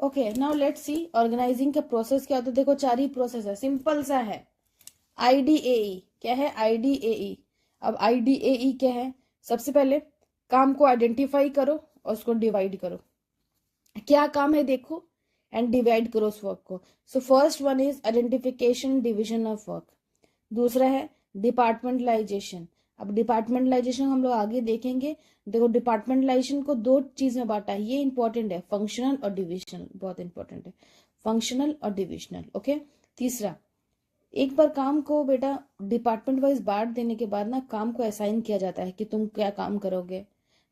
Okay, now let's see organizing का process क्या होता है। देखो 4 ही प्रोसेस है, सिंपल सा है। IDAE क्या है? IDAE। अब IDAE क्या है? सबसे पहले काम को आइडेंटिफाई करो और उसको डिवाइड करो। क्या काम है देखो एंड डिवाइड करो उस वर्क को। So first one is identification division of work. दूसरा है डिपार्टमेंटलाइजेशन। अब डिपार्टमेंटलाइजेशन हम लोग आगे देखेंगे। देखो डिपार्टमेंटलाइजेशन को 2 चीज में बांटा है, ये इंपॉर्टेंट है, फंक्शनल और डिविजनल, बहुत इंपॉर्टेंट है, फंक्शनल और डिविजनल। ओके। तीसरा, एक बार काम को बेटा डिपार्टमेंट वाइज बांट देने के बाद ना काम को असाइन किया जाता है कि तुम क्या काम करोगे,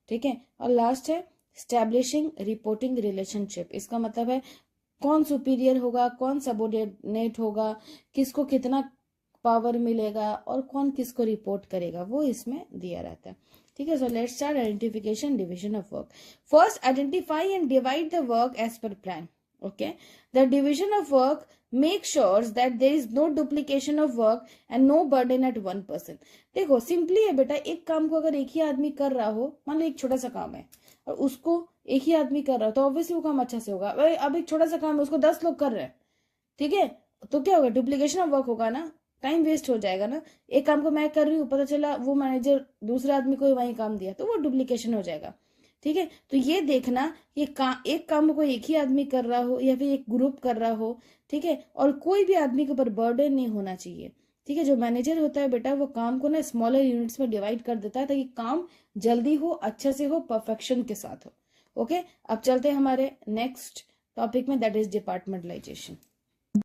ठीक है। और लास्ट है स्टैब्लिशिंग रिपोर्टिंग रिलेशनशिप। इसका मतलब है कौन सुपीरियर होगा, कौन सबऑर्डिनेट होगा, किसको कितना पावर मिलेगा और कौन किसको रिपोर्ट करेगा, वो इसमें दिया रहता है, ठीक है। So let's start identification division of work. First identify and divide the work as per plan. Okay, the division of work make sure that there is no duplication of work and no burden at one person. देखो simply है बेटा, एक काम को अगर एक ही आदमी कर रहा हो, मान लो एक छोटा सा काम है और उसको एक ही आदमी कर रहा हो तो ऑब्वियसली वो काम अच्छा से होगा। अब एक छोटा सा काम है उसको 10 लोग कर रहे हैं, ठीक है, तो क्या होगा? डुप्लीकेशन ऑफ वर्क होगा ना, टाइम वेस्ट हो जाएगा ना। एक काम को मैं कर रही हूँ, पता चला वो मैनेजर दूसरे आदमी को वही काम दिया, तो वो डुप्लीकेशन हो जाएगा, ठीक है। तो ये देखना, ये एक काम को एक ही आदमी कर रहा हो या फिर एक ग्रुप कर रहा हो, ठीक है, और कोई भी आदमी के ऊपर बर्डन नहीं होना चाहिए, ठीक है। जो मैनेजर होता है बेटा वो काम को ना स्मॉलर यूनिट्स में डिवाइड कर देता है ताकि काम जल्दी हो, अच्छे से हो, परफेक्शन के साथ हो। ओके, अब चलते हैं हमारे नेक्स्ट टॉपिक में, दैट इज डिपार्टमेंटलाइजेशन।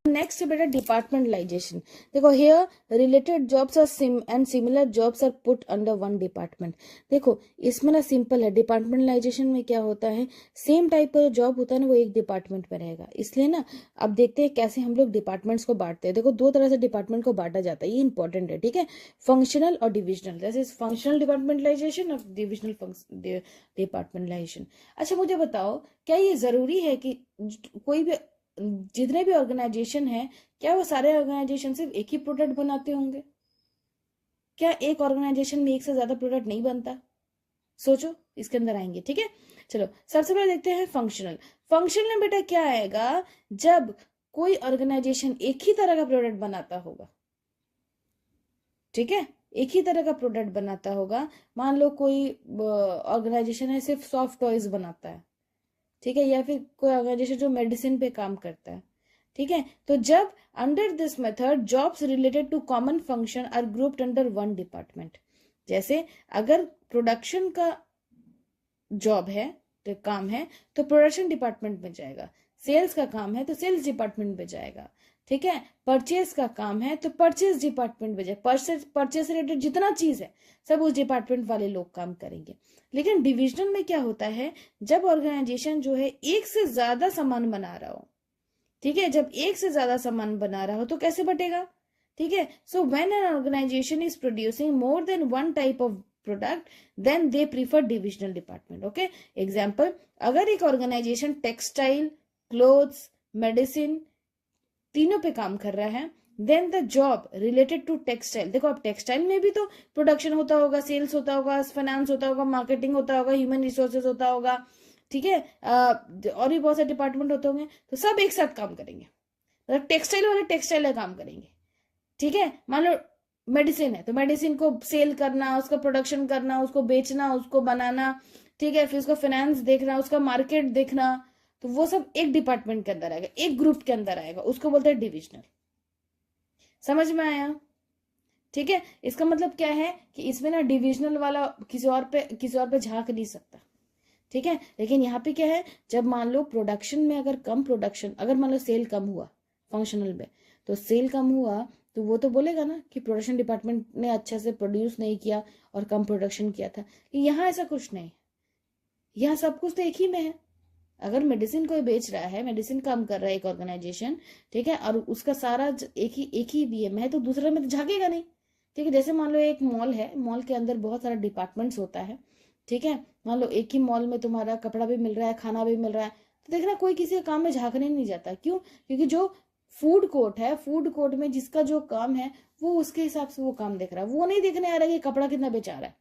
नेक्स्ट बेटा डिपार्टमेंटलाइजेशन। देखो here related jobs are and similar jobs are put under one department. देखो इसमें ना सिंपल है, डिपार्टमेंटलाइजेशन में क्या होता है, सेम टाइप का जो जॉब होता है ना वो एक डिपार्टमेंट में रहेगा। इसलिए ना अब देखते हैं कैसे हम लोग डिपार्टमेंट्स को बांटते हैं। देखो 2 तरह से डिपार्टमेंट को बांटा जाता है, ये इंपॉर्टेंट है, ठीक है। फंक्शनल और डिविजनल, जैसे फंक्शनल डिपार्टमेंटलाइजेशन और डिविजनल डिपार्टमेंटलाइजेशन। अच्छा मुझे बताओ, क्या ये जरूरी है कि कोई भी, जितने भी ऑर्गेनाइजेशन है, क्या वो सारे ऑर्गेनाइजेशन सिर्फ एक ही प्रोडक्ट बनाते होंगे? क्या एक ऑर्गेनाइजेशन में एक से ज्यादा प्रोडक्ट नहीं बनता? सोचो, इसके अंदर आएंगे, ठीक है। चलो सबसे पहले देखते हैं फंक्शनल। फंक्शनल में बेटा क्या आएगा, जब कोई ऑर्गेनाइजेशन एक ही तरह का प्रोडक्ट बनाता होगा, ठीक है, एक ही तरह का प्रोडक्ट बनाता होगा। मान लो कोई ऑर्गेनाइजेशन है सिर्फ सॉफ्ट टॉयज बनाता है, ठीक है, या फिर कोई ऑर्गेनाइजेशन जो मेडिसिन पे काम करता है, ठीक है। तो जब under this method jobs related to common function are grouped under one department. जैसे अगर प्रोडक्शन का जॉब है तो काम है तो प्रोडक्शन डिपार्टमेंट में जाएगा, सेल्स का काम है तो सेल्स डिपार्टमेंट में जाएगा, ठीक है, परचेज का काम है तो परचेज डिपार्टमेंट में जाएगा। परचेज रिलेटेड जितना चीज है सब उस डिपार्टमेंट वाले लोग काम करेंगे। लेकिन डिविजनल में क्या होता है, जब ऑर्गेनाइजेशन जो है एक से ज्यादा सामान बना रहा हो, ठीक है, जब एक से ज्यादा सामान बना रहा हो तो कैसे बटेगा, ठीक है। So when an organization is producing more than one type of product then they prefer divisional department. Okay, example, अगर एक ऑर्गेनाइजेशन टेक्सटाइल, क्लोथ्स, मेडिसिन तीनों पे काम कर रहा है, then the job related to textile. देखो अब टेक्सटाइल में भी तो प्रोडक्शन होता होगा, सेल्स होता होगा, फाइनेंस होता होगा, मार्केटिंग होता होगा, ह्यूमन रिसोर्सेज होता होगा, ठीक है, और भी बहुत सारे डिपार्टमेंट होते होंगे, तो सब एक साथ काम करेंगे, मतलब टेक्सटाइल वाले टेक्सटाइल का काम करेंगे, ठीक है। मान लो मेडिसिन है तो मेडिसिन को सेल करना, उसका प्रोडक्शन करना, उसको बेचना, उसको बनाना, ठीक है, फिर उसका फाइनेंस देखना, उसका मार्केट देखना, तो वो सब एक डिपार्टमेंट के अंदर आएगा, एक ग्रुप के अंदर आएगा, उसको बोलते हैं डिविजनल। समझ में आया, ठीक है। इसका मतलब क्या है कि इसमें ना डिविजनल वाला किसी और पे झांक नहीं सकता, ठीक है। लेकिन यहाँ पे क्या है, जब मान लो प्रोडक्शन में अगर कम प्रोडक्शन, अगर मान लो सेल कम हुआ फंक्शनल में, तो सेल कम हुआ तो वो तो बोलेगा ना कि प्रोडक्शन डिपार्टमेंट ने अच्छे से प्रोड्यूस नहीं किया और कम प्रोडक्शन किया था। यहाँ ऐसा कुछ नहीं, यहाँ सब कुछ तो एक ही में है। अगर मेडिसिन कोई बेच रहा है, मेडिसिन काम कर रहा है एक ऑर्गेनाइजेशन, ठीक है, और उसका सारा एक ही बीएम है तो दूसरे में तो झाकेगा नहीं, ठीक है। जैसे मान लो एक मॉल है, मॉल के अंदर बहुत सारा डिपार्टमेंट्स होता है, ठीक है, मान लो एक ही मॉल में तुम्हारा कपड़ा भी मिल रहा है, खाना भी मिल रहा है, तो देखना कोई किसी के काम में झांकने नहीं जाता। क्यों? क्योंकि जो फूड कोर्ट है, फूड कोर्ट में जिसका जो काम है वो उसके हिसाब से वो काम देख रहा है, वो नहीं देखने आ रहा है कि कपड़ा कितना बेचा रहा है,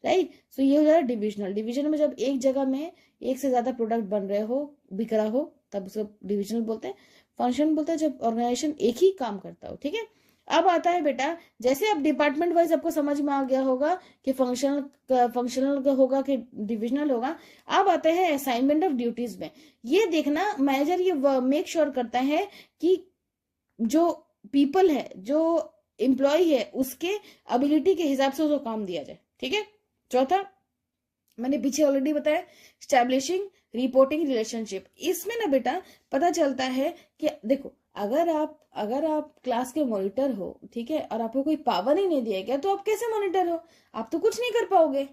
राइट। सो ये हो जाएगा डिविजनल। डिविजन में जब एक जगह में एक से ज्यादा प्रोडक्ट बन रहे हो, बिक रहा हो, तब उसको डिविजनल बोलते हैं। फंक्शन बोलते हैं जब ऑर्गेनाइजेशन एक ही काम करता हो, ठीक है। अब आता है बेटा, जैसे अब डिपार्टमेंट वाइज आपको समझ में आ गया होगा कि फंक्शनल होगा कि डिविजनल होगा। अब आते हैं असाइनमेंट ऑफ ड्यूटीज में। ये देखना, मैनेजर ये मेक श्योर करता है कि जो पीपल है, जो एम्प्लॉय है, उसके एबिलिटी के हिसाब से उसको काम दिया जाए, ठीक है। चौथा, मैंने पीछे ऑलरेडी बताया, स्टैब्लिशिंग रिपोर्टिंग रिलेशनशिप। इसमें ना बेटा पता चलता है कि देखो, अगर आप क्लास के मॉनिटर हो, ठीक है, और आपको कोई पावर ही नहीं दिया गया, तो आप कैसे मॉनिटर हो? आप तो कुछ नहीं कर पाओगे,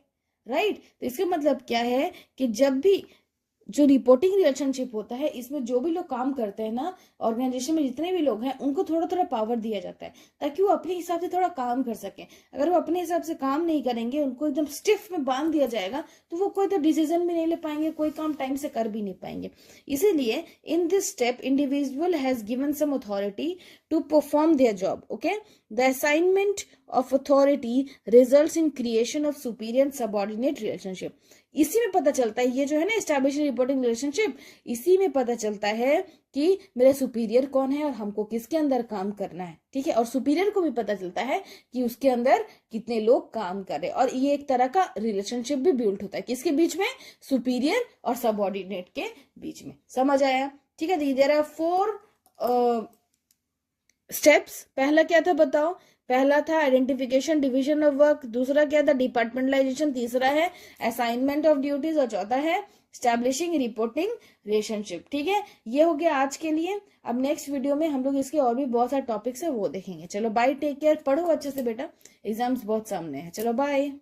राइट। तो इसका मतलब क्या है कि जब भी जो रिपोर्टिंग रिलेशनशिप होता है, इसमें जो भी लोग काम करते हैं ना, ऑर्गेनाइजेशन में जितने भी लोग हैं, उनको थोड़ा थोड़ा पावर दिया जाता है ताकि वो अपने हिसाब से थोड़ा काम कर सके। अगर वो अपने हिसाब से काम नहीं करेंगे, उनको एकदम स्टिफ में बांध दिया जाएगा, तो वो कोई तो डिसीजन भी नहीं ले पाएंगे, कोई काम टाइम से कर भी नहीं पाएंगे। इसीलिए in this step individual has given some authority to perform their job. Okay, the assignment of authority results in creation of superior and subordinate relationship. इसी में पता चलता है, ये जो है ना एस्टैब्लिश रिपोर्टिंग रिलेशनशिप, इसी में पता चलता है कि मेरे सुपीरियर कौन है और हमको किसके अंदर काम करना है, ठीक है। और सुपीरियर को भी पता चलता है कि उसके अंदर कितने लोग काम कर रहे हैं, और ये एक तरह का रिलेशनशिप भी बिल्ड होता है किसके बीच में? सुपीरियर और सबऑर्डिनेट के बीच में। समझ आया? ठीक है। There are 4 steps. पहला क्या था बताओ? पहला था आइडेंटिफिकेशन डिवीजन ऑफ वर्क, दूसरा क्या था? डिपार्टमेंटलाइजेशन, तीसरा है असाइनमेंट ऑफ ड्यूटीज, और चौथा है स्टैब्लिशिंग रिपोर्टिंग रिलेशनशिप। ठीक है, ये हो गया आज के लिए। अब नेक्स्ट वीडियो में हम लोग इसके और भी बहुत सारे टॉपिक्स है वो देखेंगे। चलो बाय, टेक केयर, पढ़ो अच्छे से बेटा, एग्जाम्स बहुत सामने है। चलो बाय।